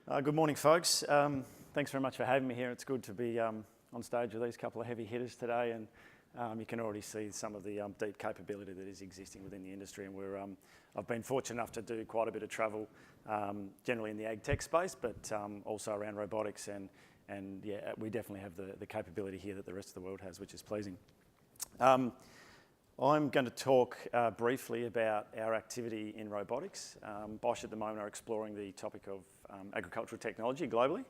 Good morning, folks. Thanks very much for having me here. It's good to be on stage with these couple of heavy hitters today, and you can already see some of the deep capability that is existing within the industry. And I've been fortunate enough to do quite a bit of travel, generally in the ag tech space, but also around robotics. And yeah, we definitely have the capability here that the rest of the world has, which is pleasing. I'm going to talk briefly about our activity in robotics. Bosch at the moment are exploring the topic of agricultural technology globally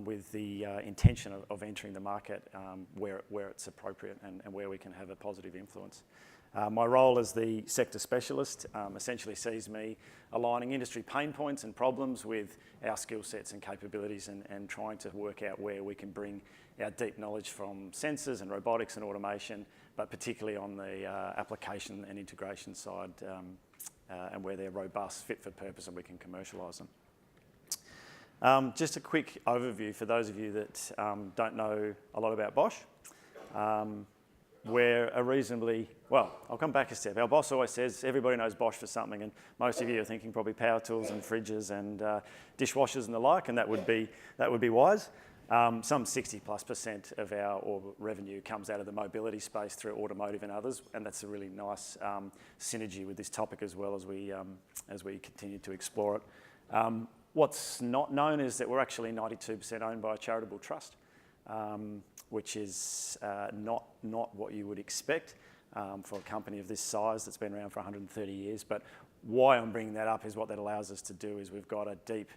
with the intention of entering the market where it's appropriate and where we can have a positive influence. My role as the sector specialist essentially sees me aligning industry pain points and problems with our skill sets and capabilities and trying to work out where we can bring our deep knowledge from sensors and robotics and automation, but particularly on the application and integration side and where they're robust, fit for purpose, and we can commercialise them. Just a quick overview for those of you that don't know a lot about Bosch. We're a reasonably, well, I'll come back a step. Our boss always says everybody knows Bosch for something, and most of you are thinking probably power tools and fridges and dishwashers and the like, and that would be wise. Some 60+% of our revenue comes out of the mobility space through automotive and others, and that's a really nice synergy with this topic as well as we continue to explore it. What's not known is that we're actually 92% owned by a charitable trust, which is not what you would expect for a company of this size that's been around for 130 years. But why I'm bringing that up is what that allows us to do is we've got a deep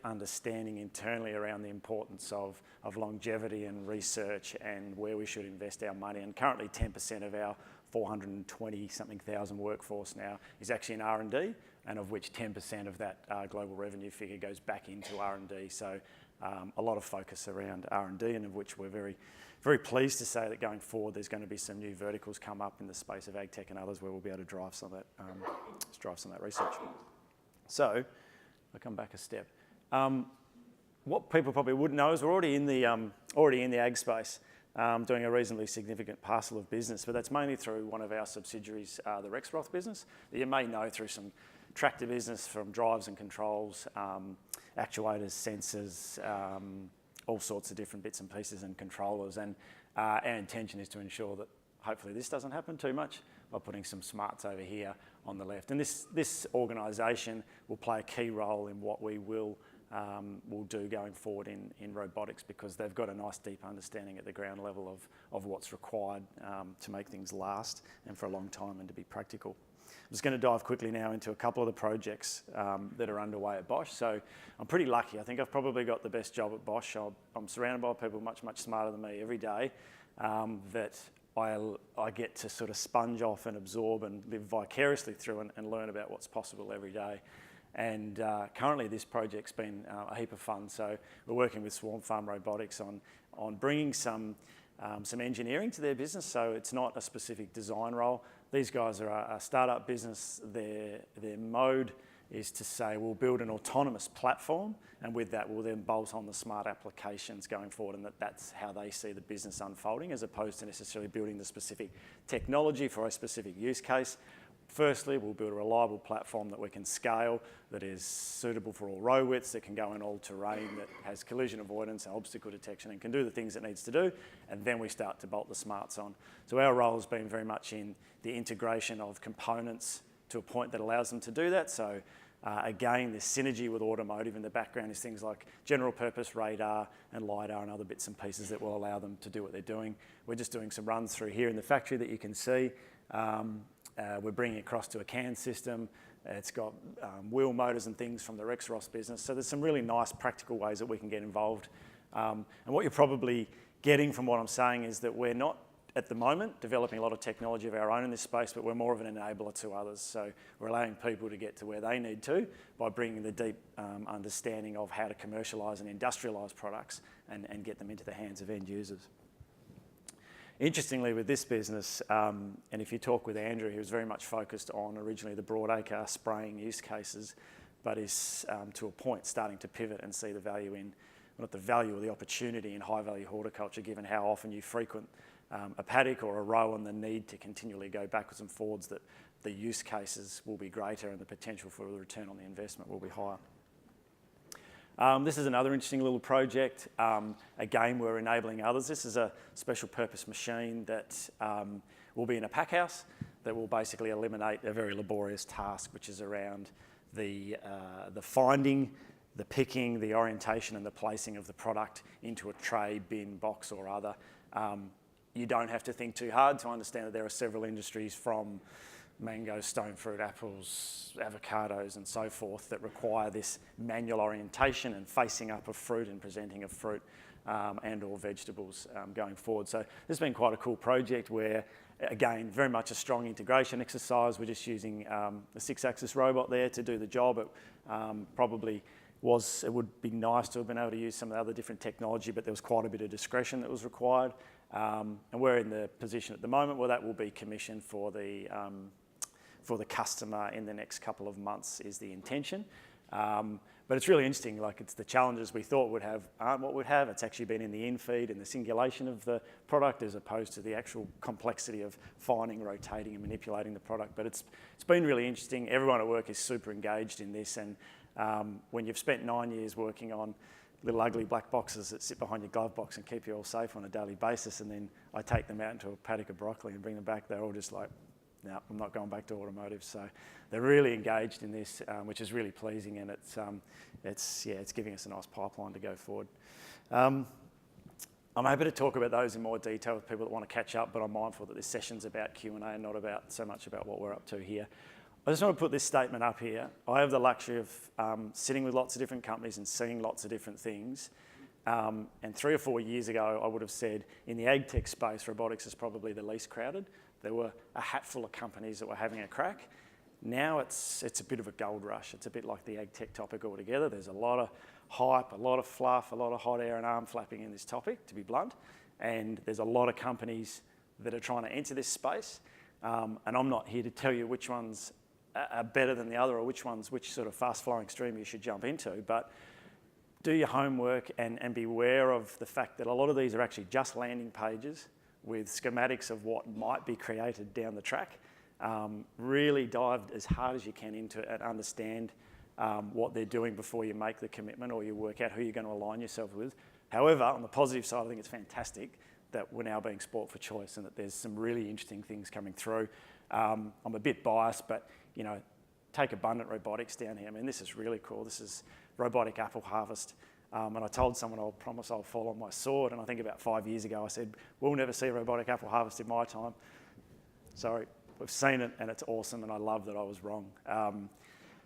understanding internally around the importance of longevity and research and where we should invest our money. And currently 10% of our 420-something thousand workforce now is actually in R&D, and of which 10% of that global revenue figure goes back into R&D. So a lot of focus around R&D, and of which we're very, very pleased to say that going forward there's going to be some new verticals come up in the space of ag tech and others where we'll be able to drive some of that research. So I'll come back a step. What people probably wouldn't know is we're already in the ag space, doing a reasonably significant parcel of business, but that's mainly through one of our subsidiaries, the Rexroth business, that you may know through some tractor business from drives and controls, actuators, sensors, all sorts of different bits and pieces and controllers. And our intention is to ensure that hopefully this doesn't happen too much by putting some smarts over here on the left. And this organisation will play a key role in what we will do going forward in robotics, because they've got a nice deep understanding at the ground level of what's required to make things last and for a long time and to be practical. I'm just going to dive quickly now into a couple of the projects that are underway at Bosch. So I'm pretty lucky. I think I've probably got the best job at Bosch. I'm surrounded by people much, much smarter than me every day that I get to sort of sponge off and absorb and live vicariously through and learn about what's possible every day. And currently this project's been a heap of fun. So we're working with Swarm Farm Robotics on bringing some engineering to their business. So it's not a specific design role. These guys are a startup business. Their mode is to say we'll build an autonomous platform, and with that we'll then bolt on the smart applications going forward, and that's how they see the business unfolding, as opposed to necessarily building the specific technology for a specific use case. Firstly, we'll build a reliable platform that we can scale, that is suitable for all row widths, that can go in all terrain, that has collision avoidance and obstacle detection and can do the things it needs to do, and then we start to bolt the smarts on. So our role has been very much in the integration of components to a point that allows them to do that. So again, this synergy with automotive in the background is things like general purpose radar and LiDAR and other bits and pieces that will allow them to do what they're doing. We're just doing some runs through here in the factory that you can see. We're bringing it across to a CAN system. It's got wheel motors and things from the Rexroth business. So there's some really nice practical ways that we can get involved. And what you're probably getting from what I'm saying is that we're not, at the moment, developing a lot of technology of our own in this space, but we're more of an enabler to others. So we're allowing people to get to where they need to by bringing the deep understanding of how to commercialise and industrialise products and get them into the hands of end users. Interestingly, with this business, and if you talk with Andrew, he was very much focused on originally the broadacre spraying use cases, but is to a point starting to pivot and see the value in, not the value or the opportunity in high value horticulture, given how often you frequent a paddock or a row and the need to continually go backwards and forwards, that the use cases will be greater and the potential for the return on the investment will be higher. This is another interesting little project. Again, we're enabling others. This is a special purpose machine that will be in a pack house that will basically eliminate a very laborious task, which is around the finding, the picking, the orientation and the placing of the product into a tray, bin, box or other. You don't have to think too hard to understand that there are several industries from mangoes, stone fruit, apples, avocados and so forth that require this manual orientation and facing up of fruit and presenting of fruit and or vegetables going forward. So this has been quite a cool project where, again, very much a strong integration exercise. We're just using a 6-axis robot there to do the job. It it would be nice to have been able to use some of the other different technology, but there was quite a bit of discretion that was required. And we're in the position at the moment where that will be commissioned for the customer in the next couple of months is the intention. But it's really interesting, like it's the challenges we thought would have aren't what we'd have. It's actually been in the in-feed and the singulation of the product as opposed to the actual complexity of finding, rotating and manipulating the product. But it's been really interesting. Everyone at work is super engaged in this, and when you've spent 9 years working on little ugly black boxes that sit behind your glove box and keep you all safe on a daily basis, and then I take them out into a paddock of broccoli and bring them back, they're all just like, no, I'm not going back to automotive. So they're really engaged in this, which is really pleasing, and it's giving us a nice pipeline to go forward. I'm happy to talk about those in more detail with people that want to catch up, but I'm mindful that this session's about Q&A and not about so much about what we're up to here. I just want to put this statement up here. I have the luxury of sitting with lots of different companies and seeing lots of different things. And 3 or 4 years ago, I would have said in the ag tech space, robotics is probably the least crowded. There were a hatful of companies that were having a crack. Now it's a bit of a gold rush. It's a bit like the ag tech topic altogether. There's a lot of hype, a lot of fluff, a lot of hot air and arm flapping in this topic, to be blunt. And there's a lot of companies that are trying to enter this space. And I'm not here to tell you which ones are better than the other or which sort of fast-flowing stream you should jump into. But do your homework and be aware of the fact that a lot of these are actually just landing pages with schematics of what might be created down the track. Really dive as hard as you can into it and understand what they're doing before you make the commitment or you work out who you're going to align yourself with. However, on the positive side, I think it's fantastic that we're now being sport for choice and that there's some really interesting things coming through. I'm a bit biased, but you know, take Abundant Robotics down here. I mean, this is really cool. This is robotic apple harvest. And I told someone I'll promise I'll fall on my sword. And I think about 5 years ago, I said, we'll never see a robotic apple harvest in my time. Sorry, we've seen it and it's awesome. And I love that I was wrong.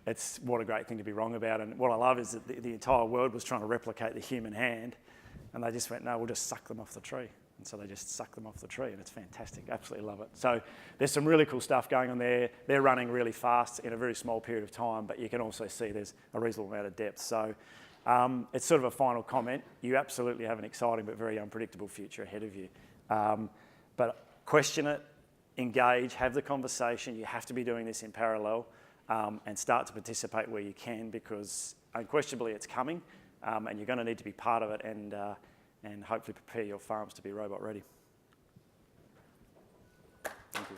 It's what a great thing to be wrong about. And what I love is that the entire world was trying to replicate the human hand. And they just went, no, we'll just suck them off the tree. And so they just suck them off the tree, and it's fantastic. Absolutely love it. So there's some really cool stuff going on there. They're running really fast in a very small period of time, but you can also see there's a reasonable amount of depth. So it's sort of a final comment. You absolutely have an exciting but very unpredictable future ahead of you. But question it, engage, have the conversation. You have to be doing this in parallel and start to participate where you can, because unquestionably it's coming, and you're going to need to be part of it and hopefully prepare your farms to be robot ready. Thank you.